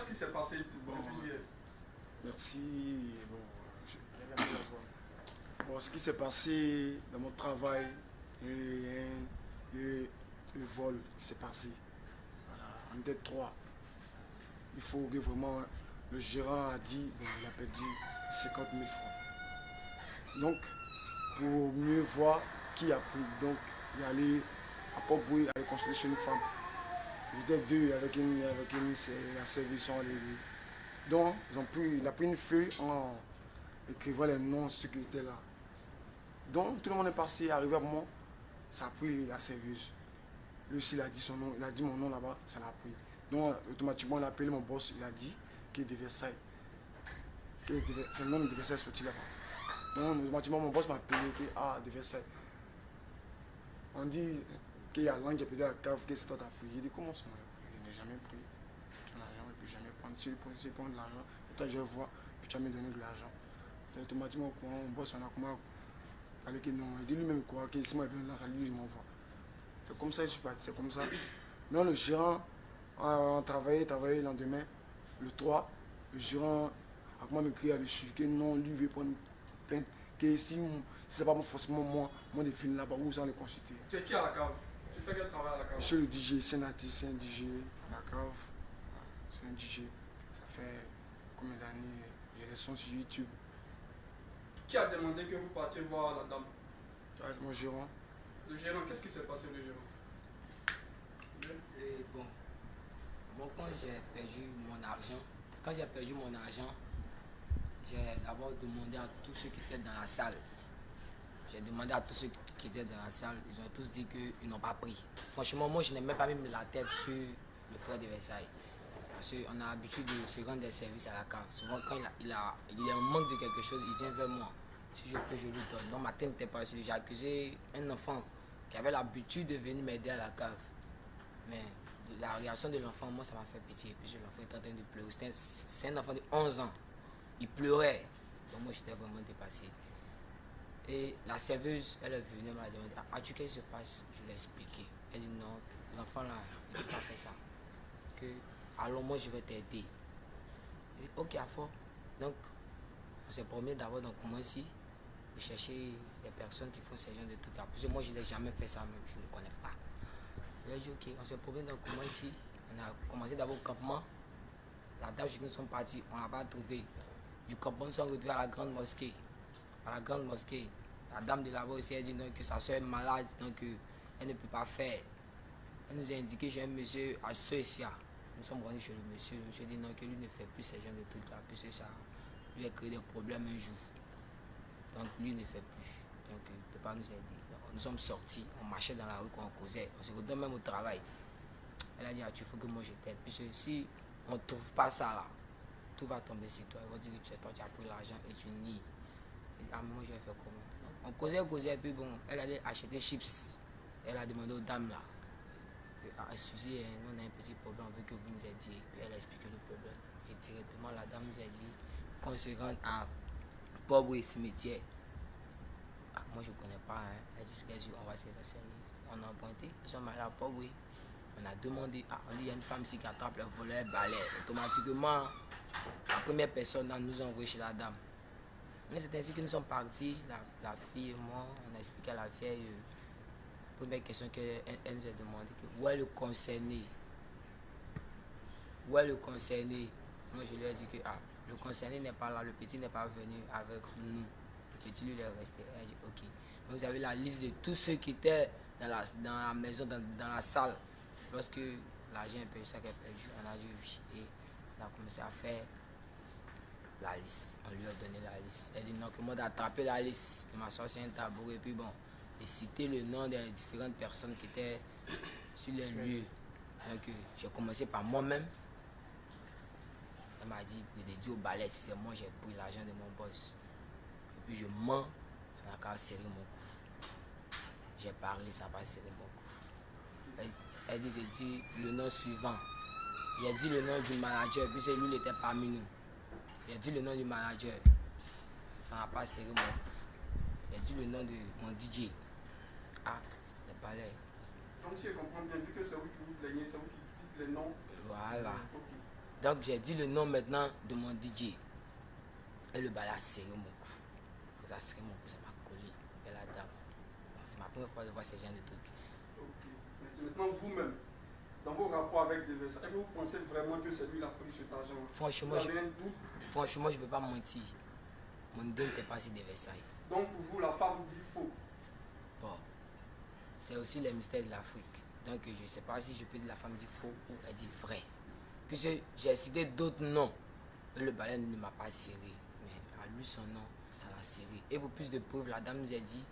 qui s'est passé Bon, depuis hier? merci. Bon, ce qui s'est passé dans mon travail, et le vol qui s'est passé. Voilà, on était trois. Il faut que vraiment, le gérant a dit, bon, il a perdu 50 000 francs. Donc, pour mieux voir qui a pris, donc, il est allé à Port-Bouille, aller consulter chez une femme. J'étais deux c'est la service. Donc, il a pris une feuille en écrivant les noms de ceux qui étaient là. Donc, tout le monde est passé, arrivé à moi, ça a pris la serveuse. Lui aussi, il a dit son nom, il a dit mon nom là-bas, ça l'a pris. Donc, automatiquement, il a appelé mon boss, il a dit qu'il est de Versailles. C'est le nom de Versailles sorti là-bas. Donc, automatiquement, mon boss m'a appelé, de Versailles. On dit qu'il y a l'ange qui a pété la cave, que c'est toi qui as pris. Il dit, comment ça? Je n'ai jamais pris ton argent, et puis jamais prendre. Si je prends de l'argent, toi je vois, puis tu vas me donner de l'argent. C'est automatiquement au courant, mon boss, on a comment. Il dit non, il dit lui-même quoi, que si moi je viens là, ça lui, je m'envoie. C'est comme ça, je suis parti, c'est comme ça. Non, le gérant a travaillé le lendemain, le 3, le gérant a comment m'écrit à dessus que non, lui veut prendre plainte, que si c'est pas forcément moi de finir là-bas, où ça le consulter. Tu es qui à la cave? Tu fais quel travail à la cave? Je suis le DJ, c'est un artiste, c'est un DJ à la cave. C'est un DJ. Ça fait combien d'années? J'ai des sons sur YouTube. Qui a demandé que vous partiez voir la dame? Mon gérant. Le gérant, qu'est-ce qui s'est passé le gérant? Bon, quand j'ai perdu mon argent, j'ai d'abord demandé à tous ceux qui étaient dans la salle. J'ai demandé à tous ceux qui étaient dans la salle, ils ont tous dit qu'ils n'ont pas pris. Franchement, moi je n'ai même pas mis la tête sur le frère de Versailles. Parce qu'on a l'habitude de se rendre des services à la cave. Souvent quand il est en manque de quelque chose, il vient vers moi. Si je peux, je lui donne. Donc ma tête n'était pas sur lui. J'ai accusé un enfant qui avait l'habitude de venir m'aider à la cave. Mais la réaction de l'enfant, moi ça m'a fait pitié. Puis l'enfant était en train de pleurer. C'est un enfant de 11 ans. Il pleurait. Donc moi j'étais vraiment dépassé. Et la serveuse, elle est venue, elle m'a demandé, as-tu qu'est-ce qui se passe? Je lui ai expliqué. Elle dit non, l'enfant là, il ne peut pas faire ça. Alors moi je vais t'aider. J'ai dit ok à fond. Donc on s'est promis d'abord dans Koumassi pour chercher des personnes qui font ce genre de trucs. Parce que moi je n'ai jamais fait ça même, je ne connais pas. Je lui ai dit ok, on s'est promis dans Koumassi. On a commencé d'abord au campement. La dame chez nous sont partis, on ne l'a pas trouvé. Du campement, nous sommes retrouvés à la grande mosquée. À la grande mosquée, la dame de là-bas aussi a dit donc, que sa soeur est malade, donc elle ne peut pas faire. Elle nous a indiqué chez un monsieur à Sophia. Nous sommes venus chez le monsieur a dit non, que lui ne fait plus ce genre de trucs là, puisque ça lui a créé des problèmes un jour. Donc lui ne fait plus, donc il ne peut pas nous aider. Donc, nous sommes sortis, on marchait dans la rue, on causait, on se retrouve même au travail. Elle a dit tu faut que moi je t'aide, puisque si on ne trouve pas ça là, tout va tomber sur toi. Il va dire que toi tu as pris l'argent et tu nies. Ah, moi je vais faire comment? On causait, et puis bon, elle allait acheter chips. Elle a demandé aux dames là, excusez, nous on a un petit problème, on veut que vous nous aidiez. Puis elle a expliqué le problème. Et directement la dame nous a dit qu'on se rende à Port-Bouille cimetière. Ah, moi je ne connais pas, hein. Elle dit on va se renseigner. On a emprunté, nous sommes allés à Port-Bouille. On a demandé, on dit il y a une femme ici qui attrape le volet, balai. Automatiquement, la première personne nous a envoyé chez la dame. C'est ainsi que nous sommes partis, la fille et moi, on a expliqué à la vieille, première question qu'elle nous a demandé, où est le concerné? Où est le concerné? Moi je lui ai dit que le concerné n'est pas là, le petit n'est pas venu avec nous. Le petit lui il est resté. Elle a dit ok. Vous avez la liste de tous ceux qui étaient dans la maison, dans la salle. Lorsque l'argent est perdu, ça qu'elle a perdu, on a dit oui. Et on a commencé à faire la liste. On lui a donné la liste. Elle dit non, que moi d'attraper la liste, de m'asseoir sur un tabouret et puis bon, de citer le nom des différentes personnes qui étaient sur les lieux. Donc j'ai commencé par moi-même. Elle m'a dit, de dire au balai, si c'est moi j'ai pris l'argent de mon boss. Et puis je mens, ça n'a qu'à serrer mon cou. J'ai parlé, ça n'a pas serré mon cou. Elle dit de dire le nom suivant. J'ai dit le nom du manager, puis lui il était parmi nous. J'ai dit le nom du manager, ça n'a pas serré mon cou. J'ai dit le nom de mon DJ. Ah, c'est le balai. Donc si je comprends bien, vu que c'est vous qui vous plaignez, c'est vous qui dites les noms. Voilà. Ok. Donc j'ai dit le nom maintenant de mon DJ. Et le balai a serré mon cou. Ça a serré mon cou, ça m'a collé. Et la dame. C'est ma première fois de voir ce genre de truc. Ok. Mais maintenant, vous-même, dans vos rapports avec des Versailles, est-ce que vous pensez vraiment que c'est lui qui a pris cet argent? Franchement, vous avez un doute? Franchement, je ne peux pas mentir. Mon idée n'était pas si de Versailles. Donc pour vous, la femme dit faux. Bon, c'est aussi les mystères de l'Afrique. Donc je ne sais pas si je peux dire la femme dit faux ou elle dit vrai. Puisque j'ai cité d'autres noms. Le balai ne m'a pas serré. Mais à lui, son nom, ça l'a serré. Et pour plus de preuves, la dame nous a dit,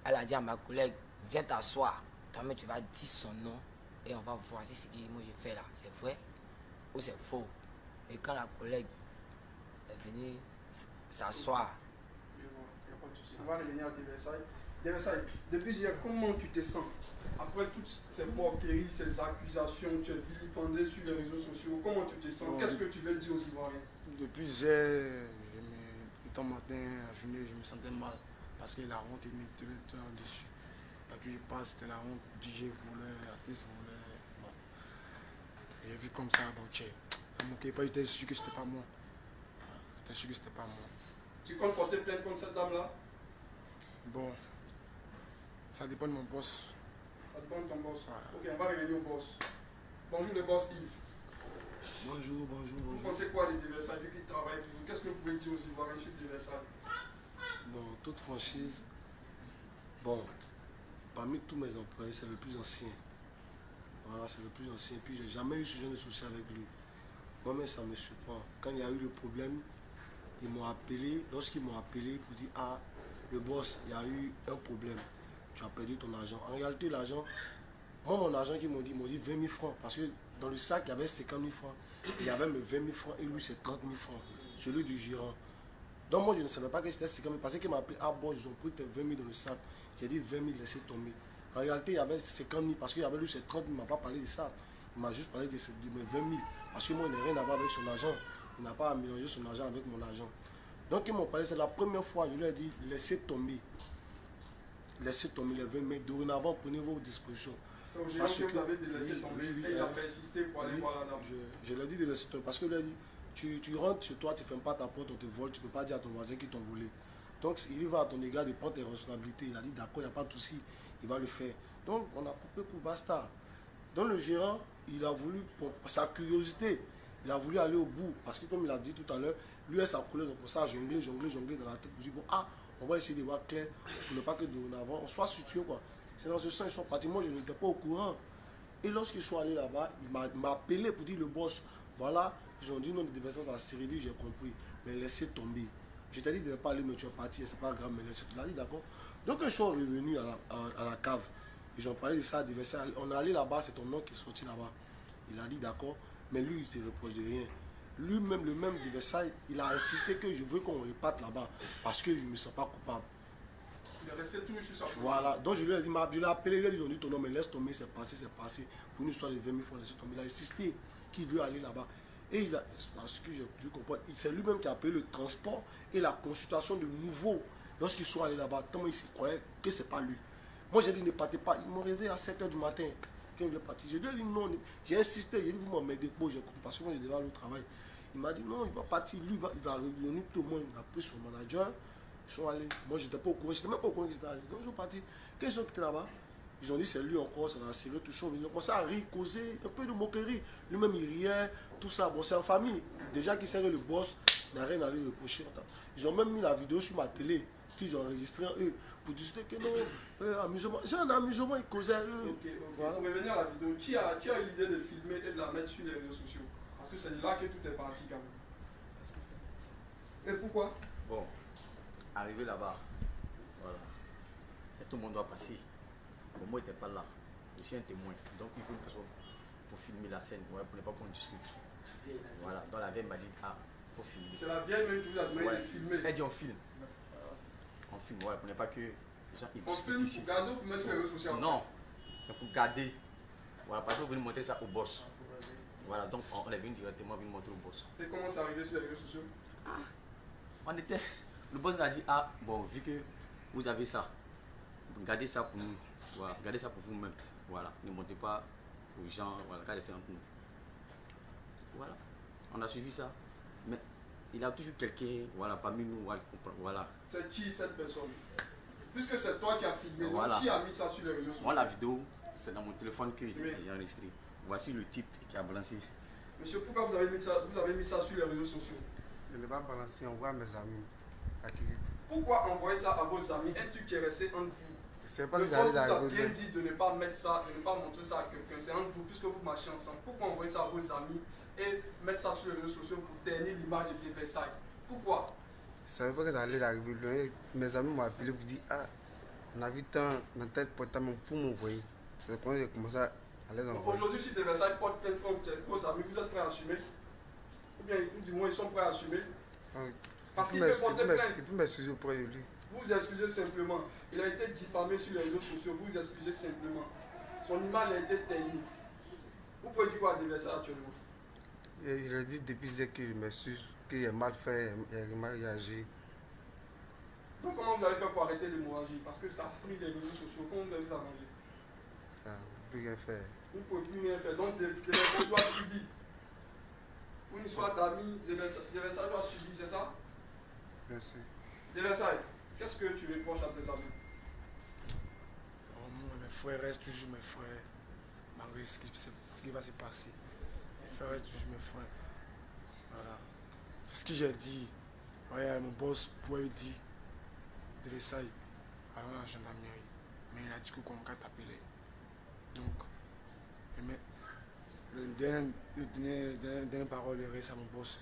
elle a dit à ma collègue, viens t'asseoir. Toi-même, tu vas dire son nom et on va voir si ce que moi je fais là, c'est vrai ou c'est faux. Et quand la collègue est venue s'asseoir, Je vois, il n'y a pas de souci. On va revenir à des Versailles. Des Versailles, depuis hier, comment tu te sens? Après toutes ces moqueries, ces accusations, tu es vilipendé sur les réseaux sociaux, comment tu te sens? Qu'est-ce que tu veux dire aux Ivoiriens? Depuis hier, le matin, à journée, je me sentais mal parce que la honte est maintenant dessus. Là que je passe, c'était la honte, DJ voleur, artiste voleur. Bon. J'ai vu comme ça, bon, tiens, ça ne moquait pas, j'étais sûr que c'était pas moi. J'étais sûr que c'était pas moi. Tu comptes porter plainte contre cette dame-là? Bon, ça dépend de mon boss. Ça dépend de ton boss. Voilà. Ok, on va revenir au boss. Bonjour le boss Yves. Bonjour, bonjour, Vous bonjour. pensez quoi des Versailles vu qu'il travaille pour vous? Qu'est-ce que vous pouvez dire aux Ivoiriens sur des Versailles? Bon, toute franchise, bon, parmi tous mes employés, c'est le plus ancien. Voilà, c'est le plus ancien. Puis j'ai jamais eu ce genre de souci avec lui. Moi-même, ça me surprend. Quand il y a eu le problème, ils m'ont appelé, lorsqu'ils m'ont appelé pour dire, ah, le boss, il y a eu un problème. Tu as perdu ton argent. En réalité, l'argent, moi, mon argent qu'ils m'ont dit 20 000 francs. Parce que dans le sac, il y avait 50 000 francs. Il y avait mes 20 000 francs et lui, c'est 30 000 francs. Celui du gérant. Donc moi, je ne savais pas que c'était 50 000. Parce qu'il m'a appelé, ah bon, ils ont pris tes 20 000 dans le sac. J'ai dit 20 000, laissez tomber. En réalité, il y avait 50 000. Parce qu'il y avait lui, c'est 30 000. Il ne m'a pas parlé de ça. Il m'a juste parlé de mes 20 000. Parce que moi, il n'a rien à voir avec son argent. Il n'a pas à mélanger son argent avec mon argent. Donc ils m'ont parlé, c'est la première fois, je leur ai dit, laissez tomber. Laissez tomber les 20 000. Dorénavant, prenez vos dispositions. C'est au gérant que vous avez de laisser oui, tomber oui, et il a persisté pour aller voir la dame. Je lui ai dit de laisser tomber. Parce que je lui ai dit, tu rentres chez toi, tu ne fermes pas ta porte, on te vole, tu ne peux pas dire à ton voisin qu'ils t'ont volé. Donc il va à ton égard de prendre tes responsabilités. Il a dit d'accord, il n'y a pas de souci, il va le faire. Donc on a coupé pour basta. Donc le gérant, il a voulu, pour sa curiosité, il a voulu aller au bout. Parce que comme il a dit tout à l'heure, lui et sa collègue ont commencé à jongler dans la tête. Pour dire, bon, ah, on va essayer de voir clair pour ne pas que dorénavant on soit situé, quoi. C'est dans ce sens ils sont partis. Moi, je n'étais pas au courant. Et lorsqu'ils sont allés là-bas, il m'a appelé pour dire le boss, voilà, ils ont dit non, de déversation à la Syrie, j'ai compris, mais laissez tomber. Je t'ai dit de ne pas aller, mais tu es parti, c'est pas grave, mais laissez tomber. Il a dit d'accord. Donc, ils sont revenus à la cave. Ils ont parlé de ça, on est allé là-bas, c'est ton nom qui est sorti là-bas. Il a dit d'accord, mais lui, il ne se reproche de rien. Lui-même, le même de Versailles, il a insisté que je veux qu'on réparte là-bas parce que je ne me sens pas coupable. Il est resté toujours sur sa position. Voilà, donc je lui ai dit, je l'ai appelé, ils ont dit ton nom, mais laisse tomber, c'est passé. Pour une histoire de 20 000 francs, laisse tomber. Il a insisté qu'il veut aller là-bas. Et il a, parce que je comprends, c'est lui-même qui a payé le transport et la consultation de nouveau lorsqu'ils sont allés là-bas. Tellement il croyait que ce n'est pas lui. Moi j'ai dit ne partez pas. Ils m'ont réveillé à 7 h du matin. Quand il est parti, je lui ai dit non. J'ai insisté, j'ai dit vous m'en mettez pas, j'ai coupé parce que moi je devais aller au travail. Il m'a dit non, il va partir, lui il va réunir tout le monde. Il a pris son manager. Ils sont allés. Moi, je n'étais pas au courant. Je n'étais même pas au courant qu'ils étaient allés. Donc, ils sont partis. Quand ils sont quittés là-bas, ils ont dit c'est lui encore, ça a serré, tout ça. Ils ont commencé à rire, causer, un peu de moquerie. Lui-même, il riait, tout ça. Bon, c'est en famille. Déjà qu'il serrait le boss, il n'a rien à lui reprocher. Ils ont même mis la vidéo sur ma télé, qu'ils ont enregistré eux, pour dire que non, amusement. J'ai un amusement, ils causaient eux. Ok. Voilà. Pour revenir à la vidéo, qui a eu l'idée de filmer et de la mettre sur les réseaux sociaux? Parce que c'est là que tout est parti quand même. Et pourquoi? Bon, arrivé là-bas, voilà, tout le monde doit passer. Bon, moi, il n'était pas là. Je suis un témoin. Donc, il faut une personne pour filmer la scène, ouais, pour ne pas qu'on discute. Voilà, donc la vieille m'a dit, ah, il faut filmer. C'est la vieille même qui vous a demandé Ouais. de filmer. Elle dit, on filme. On filme, voilà, pour ne pas que les gens ils On discutent filme ici. pour garder ou pour mettre sur les réseaux sociaux? Non, mais pour garder. Voilà, parce que vous venez montrer ça au boss. Voilà, donc on est venu directement venir montrer au boss. Et comment c'est arrivé sur les réseaux sociaux? On était. Le boss nous a dit, ah, bon, vu que vous avez ça, gardez ça pour nous. Voilà, gardez ça pour vous-même. Voilà, ne montez pas aux gens, voilà, gardez ça entre nous. Voilà. a suivi ça. Mais il a toujours quelqu'un, voilà, parmi nous, voilà. C'est qui cette personne? Puisque c'est toi qui as filmé, Voilà. donc qui a mis ça sur les réseaux sociaux? Moi, la vidéo, c'est dans mon téléphone que j'ai enregistré. Voici le type qui a balancé. Monsieur, pourquoi vous avez mis ça sur les réseaux sociaux? Je ne l'ai pas balancé, on voit mes amis. Pourquoi envoyer ça à vos amis? Un truc qui est resté entre vous. C'est pas Le que boss vous j'allais a arriver. bien dit de ne pas mettre ça, de ne pas montrer ça à quelqu'un. C'est entre vous, puisque vous marchez ensemble. Pourquoi envoyer ça à vos amis et mettre ça sur les réseaux sociaux pour ternir l'image de Versailles? Pourquoi? Je ne savais pas que j'allais arriver loin. Mes amis m'ont appelé pour dire ah, on a vu tant dans tête portable pour m'envoyer. C'est quand j'ai commencé à les Donc envoyer. aujourd'hui, si Versailles porte plainte contre vos amis, vous êtes prêts à assumer? Ou bien, du moins, ils sont prêts à assumer? Parce qu'il peut porter plainte. Il peut m'excuser auprès de lui. Vous excusez simplement. Il a été diffamé sur les réseaux sociaux. Vous excusez simplement. Son image a été ternie. Vous pouvez dire quoi à Versailles actuellement? Je l'ai dit depuis que je m'excuse, qu'il a mal fait, il a mal réagi. Donc comment vous allez faire pour arrêter l'hémorragie? Parce que ça a pris les réseaux sociaux. Comment vous allez vous arranger? Je ne peux rien faire. Vous ne pouvez plus rien faire. Donc Versailles doit subir. Pour une histoire d'amis, Versailles doit subir, c'est ça? Bien sûr. Versailles, qu'est-ce que tu reproches à tes amis? Moi, mes frères restent toujours mes frères. Malgré ce qui va se passer. Mes frères restent toujours mes frères. Voilà. C'est ce que j'ai dit. Ouais, mon boss pouvait dire de Versailles, allons à la gendarmerie. Mais il a dit qu'on va t'appeler. Donc, mais le dernier parole reste à mon boss.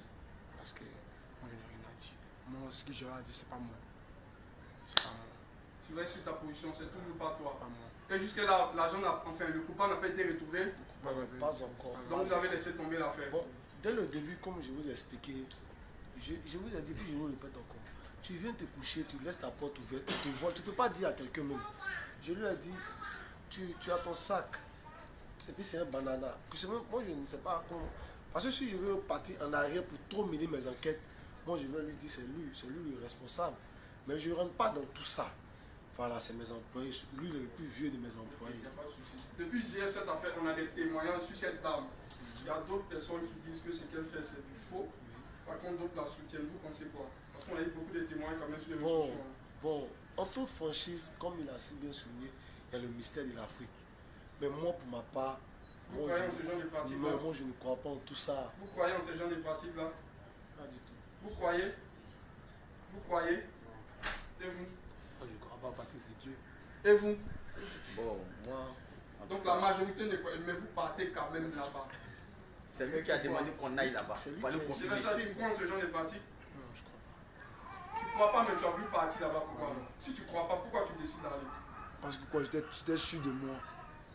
Parce que moi, je n'ai rien à dire. Moi, ce que j'ai à dire, c'est pas moi. C'est pas moi. Tu restes sur ta position, c'est toujours pas toi. Pas moi. Et jusque-là, l'argent enfin, le coupable n'a pas été retrouvé. Pas encore. Donc vous avez laissé tomber l'affaire. Bon, dès le début, comme je vous ai expliqué, je vous ai dit, puis je vous répète encore. Tu viens te coucher, tu laisses ta porte ouverte, tu te voles, tu ne peux pas dire à quelqu'un même. Je lui ai dit, tu as ton sac, et puis c'est un banana. Moi, je ne sais pas comment. Parce que si je veux partir en arrière pour trop mener mes enquêtes, moi, je vais lui dire, c'est lui le responsable. Mais je ne rentre pas dans tout ça. Voilà, c'est mes employés. Lui, le plus vieux de mes employés. Il n'y a pas de souci. Depuis hier, cette affaire, on a des témoignages sur cette dame. Il y a d'autres personnes qui disent que ce qu'elle fait, c'est du faux. Par contre, d'autres la soutiennent. Vous pensez quoi? Parce qu'on a eu beaucoup de témoins quand même sur les réseaux sociaux. Bon, en toute franchise, comme il a si bien souligné, il y a le mystère de l'Afrique. Mais moi, pour ma part, Vous croyez en ce genre de pratiques-là? non, moi je ne crois pas en tout ça. Vous croyez en ce genre de pratiques-là? Pas du tout. Vous croyez? Vous croyez? Et vous? Moi, je ne crois pas parce que c'est Dieu. Et vous? Bon, moi. en tout Donc cas, la majorité ne croit, mais vous partez quand même là-bas. c'est lui qui a demandé qu'on aille là-bas. C'est lui Il fallait qui a- C'est confirmer. ça, tu crois en ce genre de pratiques? Non, je ne crois pas. Tu crois pas, mais tu as voulu partir là-bas. Pourquoi? Si tu crois pas, pourquoi tu décides d'aller? Parce que quoi, j'étais sûr de moi.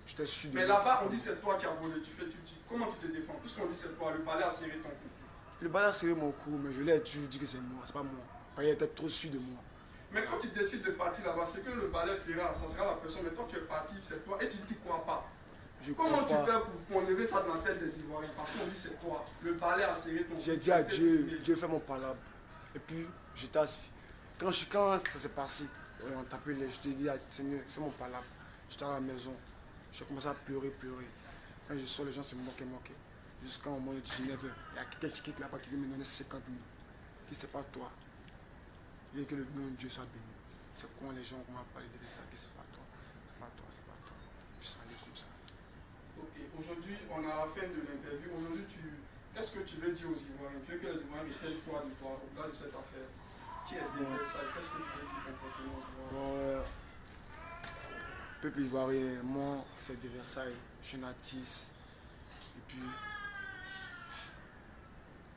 J'étais sûr de Mais moi. là-bas, on dit c'est toi qui as volé. Comment tu te défends? Puisqu'on dit c'est toi, le palais a serré ton cou. Le balai a serré mon cou, mais je l'ai toujours dit que c'est moi, c'est pas moi. Il était trop sûr de moi. Mais quand tu décides de partir là-bas, c'est que le balai fera, ça sera la personne. Mais toi, tu es parti, c'est toi. Et tu dis que tu ne crois pas. Je Comment crois tu pas. fais pour enlever ça dans la tête des Ivoiriens? Parce qu'on dit c'est toi. Le balai a serré ton cou. J'ai dit à Dieu, Dieu fait mon palabre. Et puis, j'étais assis. Quand ça s'est passé, on t'a appelé, je t'ai dit, Seigneur, fais mon palabre. J'étais à la maison, j'ai commencé à pleurer. Quand je sors, les gens se moquaient. Jusqu'à un moment de 19h, il y a quelqu'un qui quitte là-bas qui veut me donner 50 000. Qui c'est pas toi. Il dit que le nom de Dieu soit béni. C'est quand les gens vont parler de ça, que c'est pas toi. C'est pas toi. Je suis allé comme ça. Ok, aujourd'hui, on a la fin de l'interview. Aujourd'hui, qu'est-ce que tu veux dire aux Ivoiriens? Tu veux que les Ivoiriens retiennent quoi de toi au-delà de cette affaire? Qui est derrière ça? Qu'est-ce que tu veux dire concrètement aux Ivoiriens? Peuple ivoirien, moi, c'est de Versailles. Je suis un artiste. Et puis,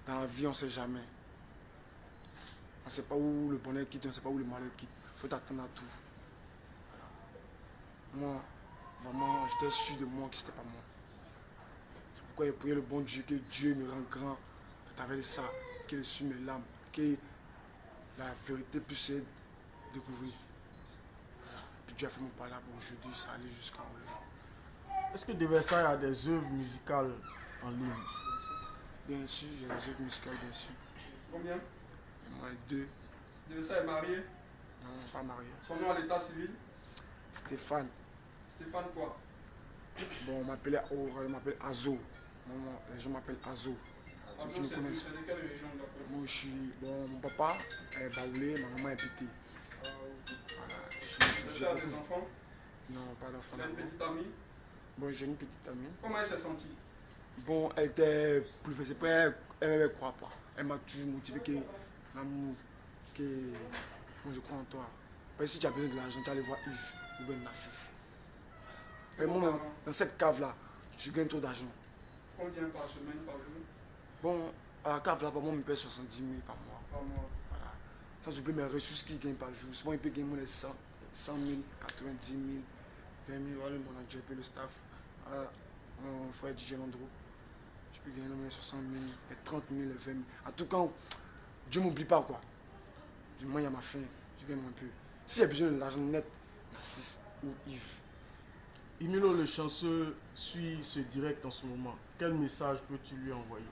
dans la vie, on ne sait jamais. On ne sait pas où le bonheur quitte, on ne sait pas où le malheur quitte. Il faut t'attendre à tout. Moi, vraiment, j'étais sûr de moi que ce n'était pas moi. C'est pourquoi j'ai prié le bon Dieu, que Dieu me rende grand à travers ça, qu'il essuie mes larmes, que la vérité puisse être découverte. Puis Dieu a fait mon palabre aujourd'hui, ça allait jusqu'en haut. Est-ce que De Versailles a des œuvres musicales en ligne? Bien sûr, j'ai les autres musicales, bien sûr. Combien? Et moi, 2. De Versailles est marié. Non, pas marié. Son nom à l'état civil? Stéphane. Stéphane quoi? Bon, on m'appelle Azo. Les gens m'appellent Azo. ceux qui me connaissent. C'est de quelle région d'accord? Moi, je suis. Bon, mon papa est baoulé, ma maman est pété. Voilà. Tu as des enfants? Non, pas d'enfants. Tu as une petite amie? Bon, j'ai une petite amie. Comment elle s'est sentie? Bon, elle était plus facile. Après, elle ne me croit pas. Elle m'a toujours motivé que l'amour, que moi je crois en toi. Mais si tu as besoin de l'argent, tu vas aller voir Yves ou bien Narcisse. Et moi, dans cette cave-là, je gagne trop d'argent. Combien par semaine, par jour? Bon, à la cave là, moi, je me paye 70 000 par mois. Par mois. Voilà. Ça, j'oublie mes ressources qu'il gagne par jour. Souvent, il peut gagner les 100 000, 90 000, 20 000, voilà, le manager, puis le staff. Voilà, mon frère DJ Landreau. Je peux gagner les 60 000, les 30 000, les 20 000. En tout cas, Dieu ne m'oublie pas, quoi. Du moins, il y a ma faim, je gagne un peu. S'il y a besoin de l'argent net, Narcisse ou Yves. Emilio le chanceux suit ce direct en ce moment. Quel message peux-tu lui envoyer?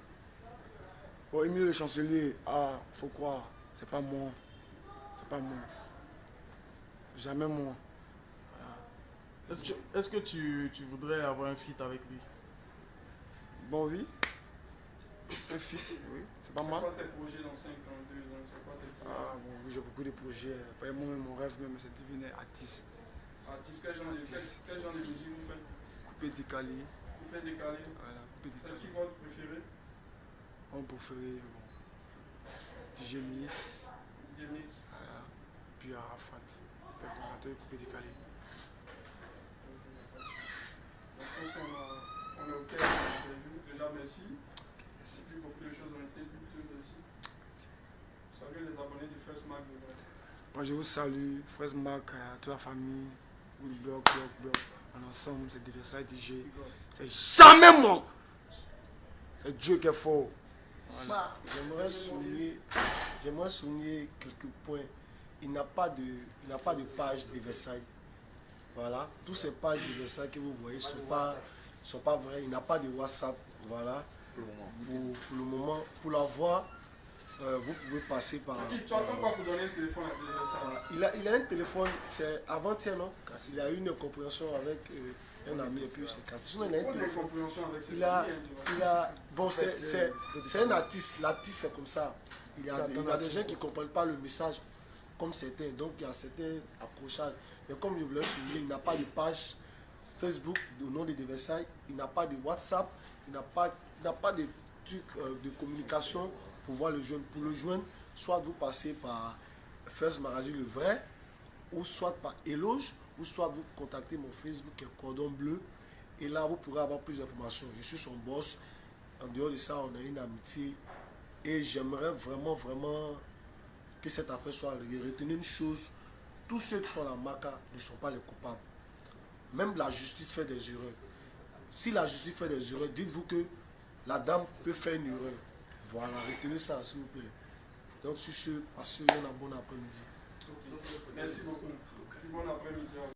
Bon, Emilio le chancelier, faut croire, c'est pas moi. C'est pas moi. Jamais moi. Voilà. Est-ce que tu voudrais avoir un feat avec lui? Bon, oui. Un feat, oui. C'est pas mal. C'est quoi tes projets dans 5 ans, 2 ans? C'est quoi tes projets? Bon, j'ai beaucoup de projets. Après, moi, mon rêve même, c'est de devenir artiste. Artiste, quel genre de musique vous faites? Coupé décalé. Coupé décalé? Voilà, coupé C'est décalé. qui votre préféré? Mon préféré, bon. DJ Mix. DJ Mix. Voilà. Puis Arafat. Perforateur coupé décalé. Je pense qu'on est au cœur de l'interview. Déjà, merci. Et puis beaucoup de choses ont été dites aussi. Salut les abonnés du First Mag. Moi, je vous salue, Fraise Mac, toute la famille, Woodblock, Block, en ensemble, c'est Diversailles DJ. C'est jamais moi. C'est Dieu qui est fort. Voilà. J'aimerais souligner quelques points. Il n'a pas de page de Versailles. Voilà. Tous ces pages de Versailles que vous voyez ne sont pas vraies. Il n'a pas de WhatsApp. Voilà. Pour le moment. Pour l'avoir, vous pouvez passer par. Tu attends quoi pour donner un téléphone à Versailles? Il a un téléphone, c'est avant-hier, non? Il a eu une compréhension avec un ami et puis c'est cassé. Sinon, il a un téléphone. Bon, c'est un artiste. L'artiste, c'est comme ça. Il y a des gens qui ne comprennent pas le message comme certains. Donc, il y a certains accrochages. Mais comme je voulais souligner, il n'a pas de page Facebook au nom de Versailles. Il n'a pas de WhatsApp. Il n'a pas de truc de communication pour voir le joindre. Pour le joindre, soit vous passez par First Magazine le vrai, ou soit par Éloge, ou soit vous contactez mon Facebook qui est Cordon Bleu. Et là, vous pourrez avoir plus d'informations. Je suis son boss. En dehors de ça, on a une amitié. Et j'aimerais vraiment que cette affaire soit retenue une chose. Tous ceux qui sont à la Maca ne sont pas les coupables. Même la justice fait des erreurs. Si la justice fait des erreurs, dites-vous que la dame peut faire une erreur. Voilà, retenez ça s'il vous plaît. Donc sur ce, passez un bon après-midi. Merci beaucoup. Bon après-midi.